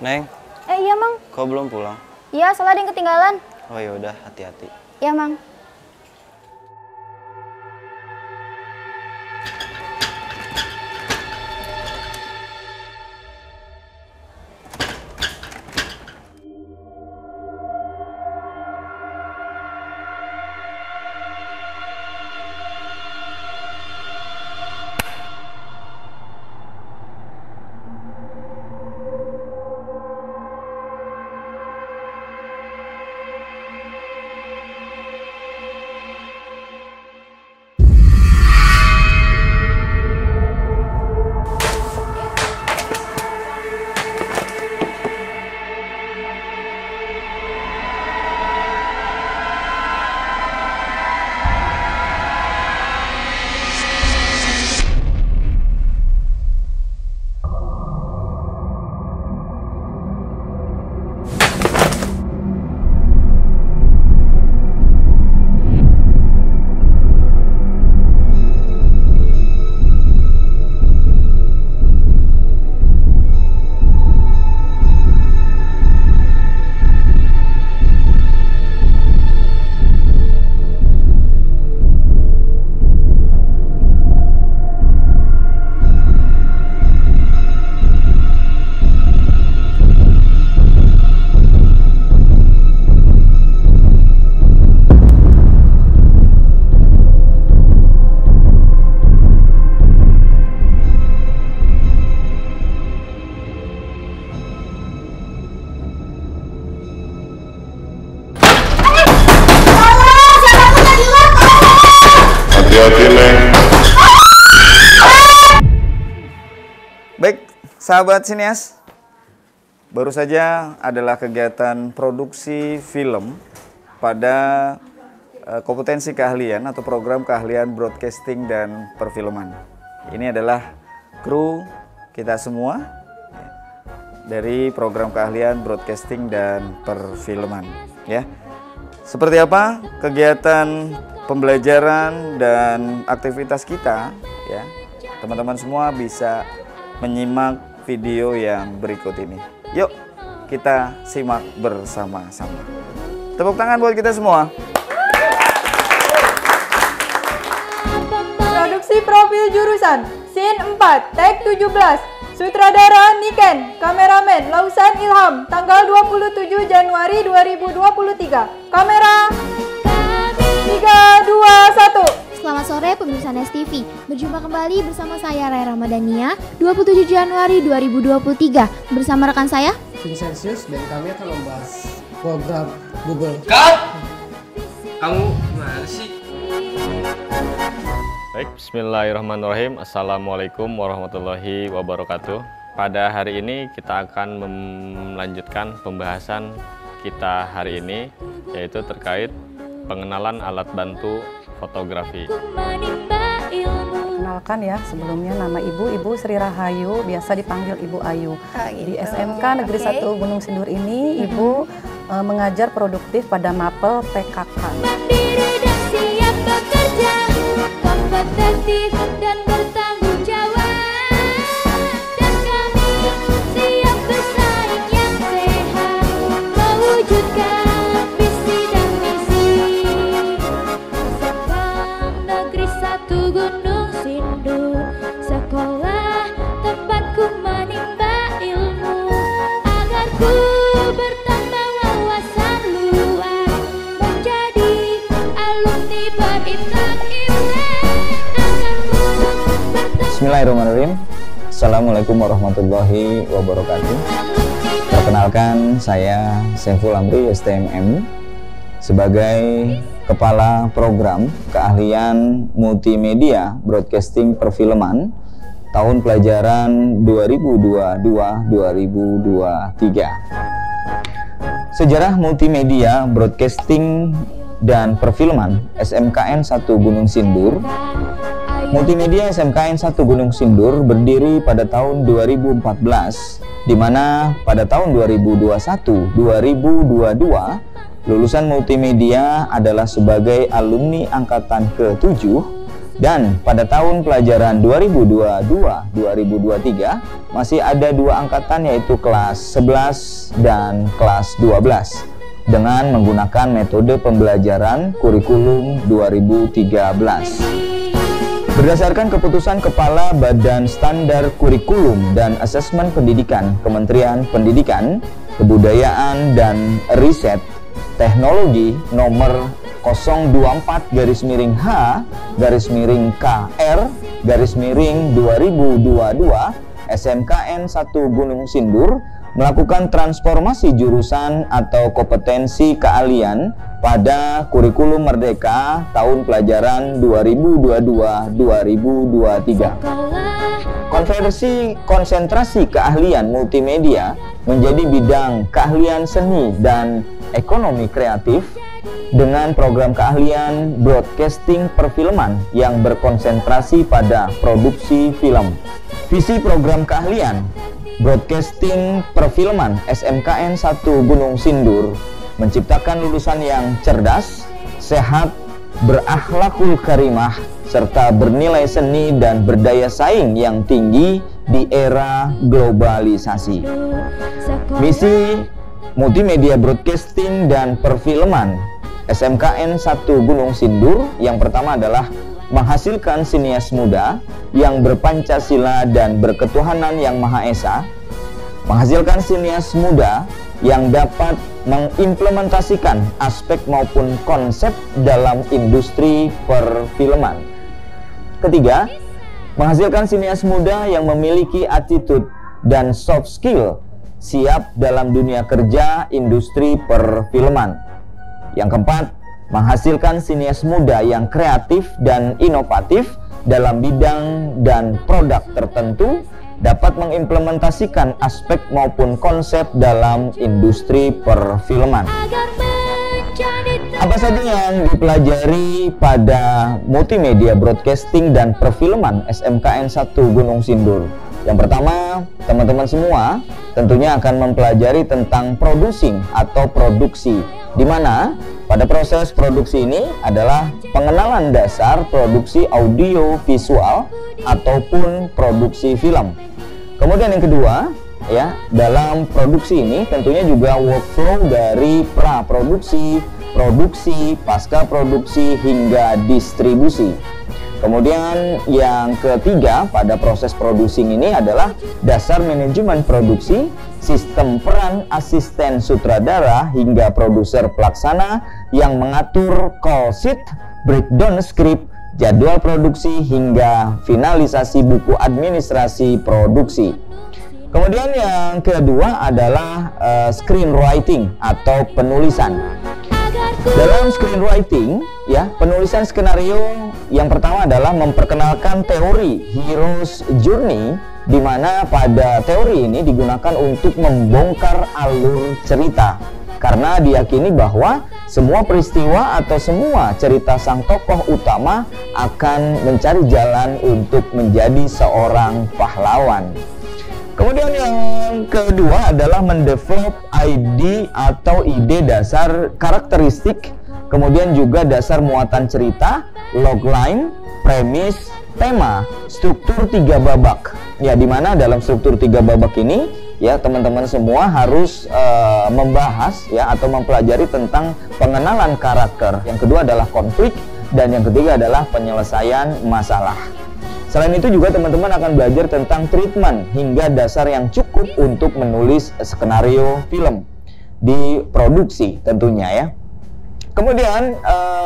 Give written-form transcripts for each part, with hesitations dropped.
Neng, Iya, Mang. kau belum pulang? Iya, salah ada yang ketinggalan. Oh ya udah, hati-hati. Iya, Mang. Hati-hati, Neng. Baik, sahabat sinias, baru saja adalah kegiatan produksi film pada kompetensi keahlian atau program keahlian broadcasting dan perfilman. Ini adalah kru kita semua dari program keahlian broadcasting dan perfilman. Ya, seperti apa kegiatan pembelajaran dan aktivitas kita? Ya, teman-teman semua bisa menyimak video yang berikut ini. Yuk, kita simak bersama-sama. Tepuk tangan buat kita semua. Produksi profil jurusan Scene 4, Take 17. Sutradara Niken, kameramen Lausan Ilham, tanggal 27 Januari 2023. Kamera 3, 2, 1. Selamat sore pemirsa Nes TV. Berjumpa kembali bersama saya Rai Ramadhania 27 Januari 2023 bersama rekan saya Vincenzius, dan kami akan membahas program Google. Cut! Kamu gimana sih? Baik, bismillahirrahmanirrahim. Assalamualaikum warahmatullahi wabarakatuh. Pada hari ini kita akan melanjutkan pembahasan kita hari ini, yaitu terkait pengenalan alat bantu fotografi. Kenalkan ya, sebelumnya nama Ibu Sri Rahayu, biasa dipanggil Ibu Ayu. Di SMK Negeri 1 Gunung Sindur ini, Ibu mengajar produktif pada MAPEL PKK. Mandiri dan siap bekerja, kompetitif dan bertanggung jawab, dan kami siap bersaing yang sehat, mewujudkan visi dan misi. SMK Negeri 1 Gunung Sindur, sekolah tempatku menimba ilmu, agar ku bertambah wawasan luas, menjadi alumni beriman. Bismillahirrahmanirrahim. Assalamualaikum warahmatullahi wabarakatuh. Perkenalkan, saya Saiful Amri STMM sebagai Kepala Program Keahlian Multimedia Broadcasting Perfilman tahun pelajaran 2022-2023. Sejarah multimedia broadcasting dan perfilman SMKN 1 Gunung Sindur. Multimedia SMKN 1 Gunung Sindur berdiri pada tahun 2014, di mana pada tahun 2021-2022 lulusan multimedia adalah sebagai alumni angkatan ke-7 Dan pada tahun pelajaran 2022-2023 masih ada 2 angkatan, yaitu kelas 11 dan kelas 12 dengan menggunakan metode pembelajaran kurikulum 2013. Berdasarkan keputusan Kepala Badan Standar Kurikulum dan Asesmen Pendidikan Kementerian Pendidikan, Kebudayaan dan Riset Teknologi nomor 024-KR-2022 SMKN 1 Gunung Sindur melakukan transformasi jurusan atau kompetensi keahlian pada kurikulum Merdeka tahun pelajaran 2022-2023. Konsentrasi keahlian multimedia menjadi bidang keahlian seni dan ekonomi kreatif dengan program keahlian broadcasting perfilman yang berkonsentrasi pada produksi film. Visi program keahlian broadcasting perfilman SMKN 1 Gunung Sindur menciptakan lulusan yang cerdas, sehat, berakhlakul karimah, serta bernilai seni dan berdaya saing yang tinggi di era globalisasi. Misi multimedia broadcasting dan perfilman SMKN 1 Gunung Sindur yang pertama adalah menghasilkan sinias muda yang berpancasila dan berketuhanan yang Maha Esa, menghasilkan sinias muda yang dapat mengimplementasikan aspek maupun konsep dalam industri perfilman. Ketiga, menghasilkan sinias muda yang memiliki attitude dan soft skill siap dalam dunia kerja industri perfilman. Yang keempat, menghasilkan sinias muda yang kreatif dan inovatif dalam bidang dan produk tertentu, dapat mengimplementasikan aspek maupun konsep dalam industri perfilman. Apa saja yang dipelajari pada multimedia broadcasting dan perfilman SMKN 1 Gunung Sindur? Yang pertama, teman-teman semua tentunya akan mempelajari tentang producing atau produksi, di mana pada proses produksi ini adalah pengenalan dasar produksi audio visual ataupun produksi film. Kemudian yang kedua, ya, dalam produksi ini tentunya juga workflow dari praproduksi, produksi, pasca produksi hingga distribusi. Kemudian yang ketiga pada proses producing ini adalah dasar manajemen produksi, sistem peran asisten sutradara hingga produser pelaksana yang mengatur call sheet, breakdown script, jadwal produksi hingga finalisasi buku administrasi produksi. Kemudian yang kedua adalah screenwriting atau penulisan. Dalam screenwriting, ya, penulisan skenario yang pertama adalah memperkenalkan teori hero's journey, di mana pada teori ini digunakan untuk membongkar alur cerita, karena diyakini bahwa semua peristiwa atau semua cerita sang tokoh utama akan mencari jalan untuk menjadi seorang pahlawan. Kemudian yang kedua adalah mendevelop ide atau ide dasar karakteristik, kemudian juga dasar muatan cerita, logline, premis, tema, struktur 3 babak. Ya, dimana dalam struktur 3 babak ini, ya, teman-teman semua harus membahas, ya, atau mempelajari tentang pengenalan karakter. Yang kedua adalah konflik, dan yang ketiga adalah penyelesaian masalah. Selain itu juga teman-teman akan belajar tentang treatment hingga dasar yang cukup untuk menulis skenario film di produksi tentunya, ya. Kemudian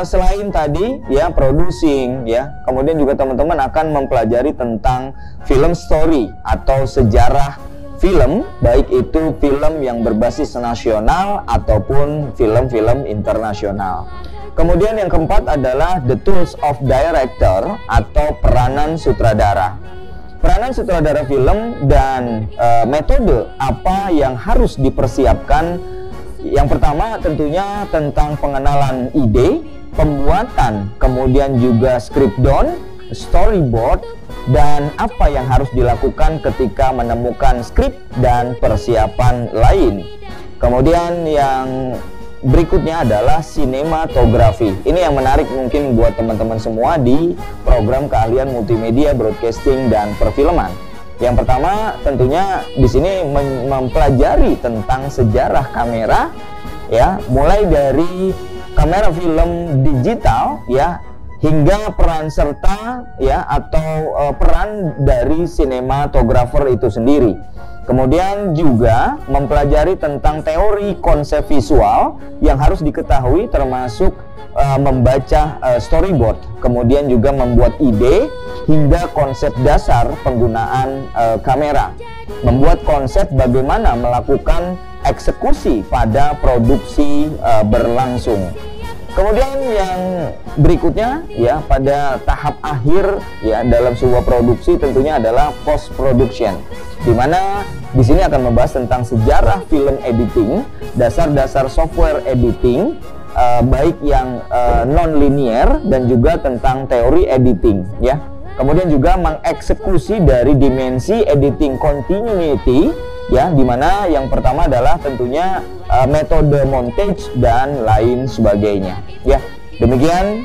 selain tadi, ya, producing, ya, kemudian juga teman-teman akan mempelajari tentang film story atau sejarah film, baik itu film yang berbasis nasional ataupun film-film internasional. Kemudian yang keempat adalah the tools of director atau peranan sutradara. Peranan sutradara film dan metode apa yang harus dipersiapkan. Yang pertama tentunya tentang pengenalan ide, pembuatan, kemudian juga script down, storyboard, dan apa yang harus dilakukan ketika menemukan skrip dan persiapan lain. Kemudian yang berikutnya adalah sinematografi. Ini yang menarik mungkin buat teman-teman semua di program keahlian multimedia, broadcasting, dan perfilman. Yang pertama tentunya di sini mempelajari tentang sejarah kamera, ya, mulai dari kamera film digital, ya, hingga peran serta, ya, atau peran dari sinematografer itu sendiri. Kemudian juga mempelajari tentang teori konsep visual yang harus diketahui, termasuk membaca storyboard, kemudian juga membuat ide hingga konsep dasar penggunaan kamera, membuat konsep bagaimana melakukan eksekusi pada produksi berlangsung. Kemudian yang berikutnya, ya, pada tahap akhir, ya, dalam sebuah produksi tentunya adalah post production, di mana di sini akan membahas tentang sejarah film editing, dasar-dasar software editing, baik yang non-linear dan juga tentang teori editing, ya. Kemudian juga mengeksekusi dari dimensi editing continuity, ya, dimana yang pertama adalah tentunya metode montage dan lain sebagainya, ya. Demikian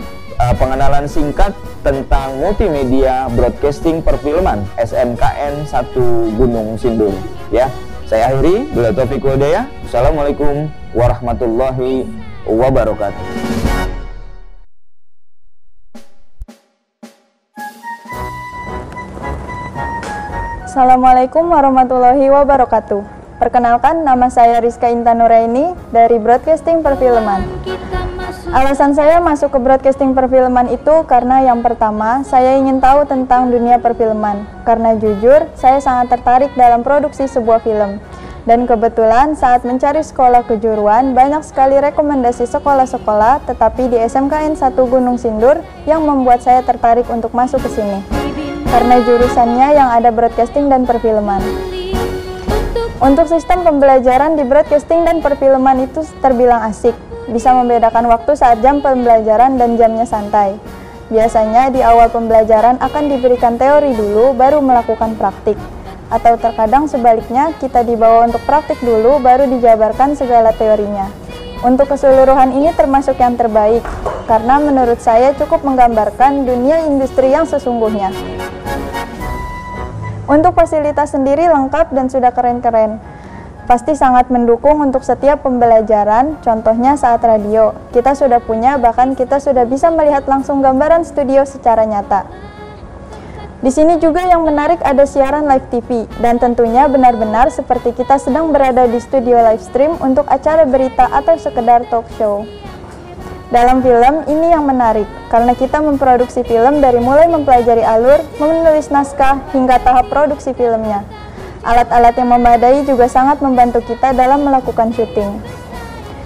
pengenalan singkat tentang multimedia broadcasting perfilman SMKN 1 Gunung Sindur, ya. Saya akhiri, bila taufiq wal hidayah. Assalamualaikum warahmatullahi wabarakatuh. Assalamualaikum warahmatullahi wabarakatuh. Perkenalkan, nama saya Rizka Intan Nuraini dari Broadcasting Perfilman. Alasan saya masuk ke Broadcasting Perfilman itu karena yang pertama, saya ingin tahu tentang dunia perfilman. Karena jujur, saya sangat tertarik dalam produksi sebuah film. Dan kebetulan saat mencari sekolah kejuruan, banyak sekali rekomendasi sekolah-sekolah, tetapi di SMKN 1 Gunung Sindur yang membuat saya tertarik untuk masuk ke sini. Karena jurusannya yang ada broadcasting dan perfilman. Untuk sistem pembelajaran di broadcasting dan perfilman itu terbilang asik, bisa membedakan waktu saat jam pembelajaran dan jamnya santai. Biasanya di awal pembelajaran akan diberikan teori dulu, baru melakukan praktik. Atau terkadang sebaliknya, kita dibawa untuk praktik dulu, baru dijabarkan segala teorinya. Untuk keseluruhan ini termasuk yang terbaik, karena menurut saya cukup menggambarkan dunia industri yang sesungguhnya. Untuk fasilitas sendiri lengkap dan sudah keren-keren. Pasti sangat mendukung untuk setiap pembelajaran, contohnya saat radio. Kita sudah punya, bahkan kita sudah bisa melihat langsung gambaran studio secara nyata. Di sini juga yang menarik ada siaran live TV, dan tentunya benar-benar seperti kita sedang berada di studio live stream untuk acara berita atau sekedar talk show. Dalam film ini yang menarik, karena kita memproduksi film dari mulai mempelajari alur, menulis naskah, hingga tahap produksi filmnya. Alat-alat yang memadai juga sangat membantu kita dalam melakukan syuting.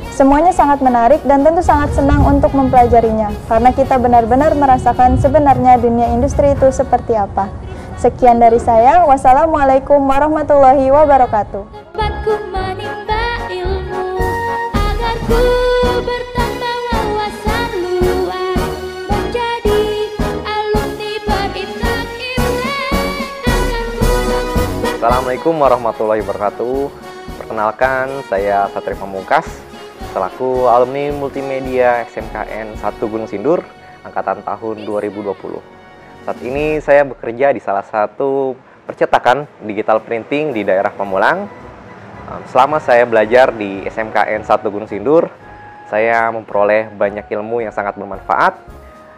Semuanya sangat menarik dan tentu sangat senang untuk mempelajarinya, karena kita benar-benar merasakan sebenarnya dunia industri itu seperti apa. Sekian dari saya, wassalamualaikum warahmatullahi wabarakatuh. Assalamualaikum warahmatullahi wabarakatuh. Perkenalkan, saya Satri Pamungkas, selaku alumni multimedia SMKN 1 Gunung Sindur, angkatan tahun 2020. Saat ini saya bekerja di salah satu percetakan digital printing di daerah Pamulang. Selama saya belajar di SMKN 1 Gunung Sindur, saya memperoleh banyak ilmu yang sangat bermanfaat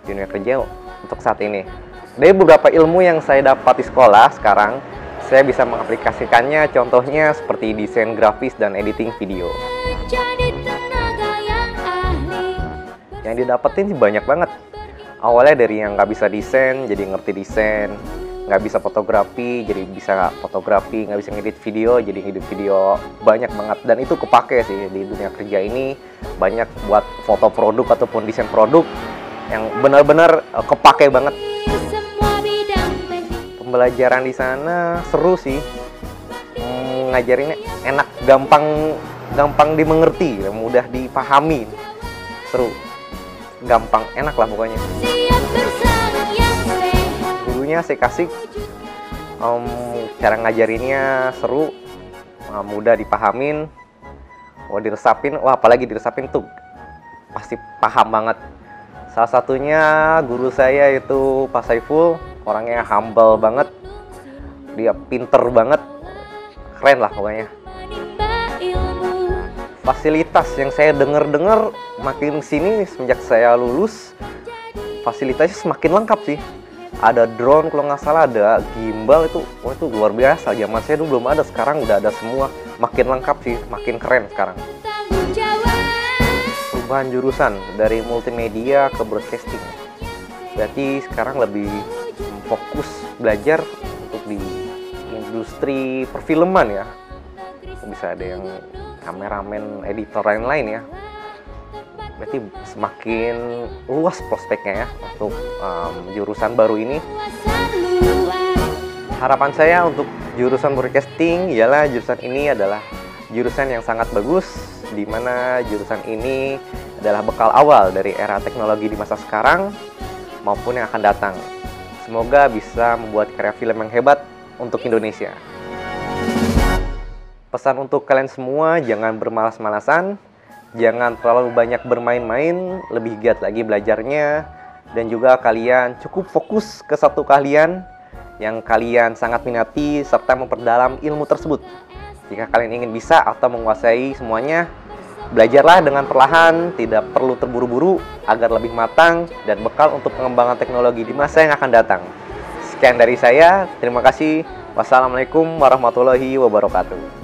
di dunia kerja untuk saat ini. Dari beberapa ilmu yang saya dapat di sekolah sekarang, saya bisa mengaplikasikannya, contohnya seperti desain grafis dan editing video. Yang didapetin sih banyak banget. Awalnya dari yang nggak bisa desain, jadi ngerti desain. Nggak bisa fotografi, jadi bisa fotografi. Nggak bisa ngedit video, jadi ngedit video. Banyak banget, dan itu kepake sih di dunia kerja ini. Banyak buat foto produk ataupun desain produk yang benar-benar kepake banget. Pembelajaran di sana seru sih, ngajarinnya enak, gampang dimengerti, mudah dipahami, seru, gampang, enak lah pokoknya. Gurunya saya kasih, cara ngajarinnya seru, mudah dipahamin, diresapin, wah apalagi diresapin tuh pasti paham banget. Salah satunya guru saya itu Pak Saiful, orangnya humble banget, dia pinter banget, keren lah pokoknya. Fasilitas yang saya dengar makin sini semenjak saya lulus, fasilitasnya semakin lengkap sih. Ada drone kalau nggak salah, ada gimbal, itu wah itu luar biasa. Zaman saya dulu belum ada, sekarang udah ada semua. Makin lengkap sih, makin keren sekarang. Perubahan jurusan dari multimedia ke broadcasting, berarti sekarang lebih fokus belajar untuk di industri perfilman ya. Bisa ada yang kameramen, editor lain-lain ya. Berarti semakin luas prospeknya ya untuk jurusan baru ini. Harapan saya untuk jurusan broadcasting ialah jurusan ini adalah jurusan yang sangat bagus, di mana jurusan ini adalah bekal awal dari era teknologi di masa sekarang maupun yang akan datang. Semoga bisa membuat karya film yang hebat untuk Indonesia. Pesan untuk kalian semua, jangan bermalas-malasan, jangan terlalu banyak bermain-main, lebih giat lagi belajarnya, dan juga kalian cukup fokus ke satu keahlian yang kalian sangat minati serta memperdalam ilmu tersebut. Jika kalian ingin bisa atau menguasai semuanya, belajarlah dengan perlahan, tidak perlu terburu-buru agar lebih matang dan bekal untuk pengembangan teknologi di masa yang akan datang. Sekian dari saya, terima kasih. Wassalamualaikum warahmatullahi wabarakatuh.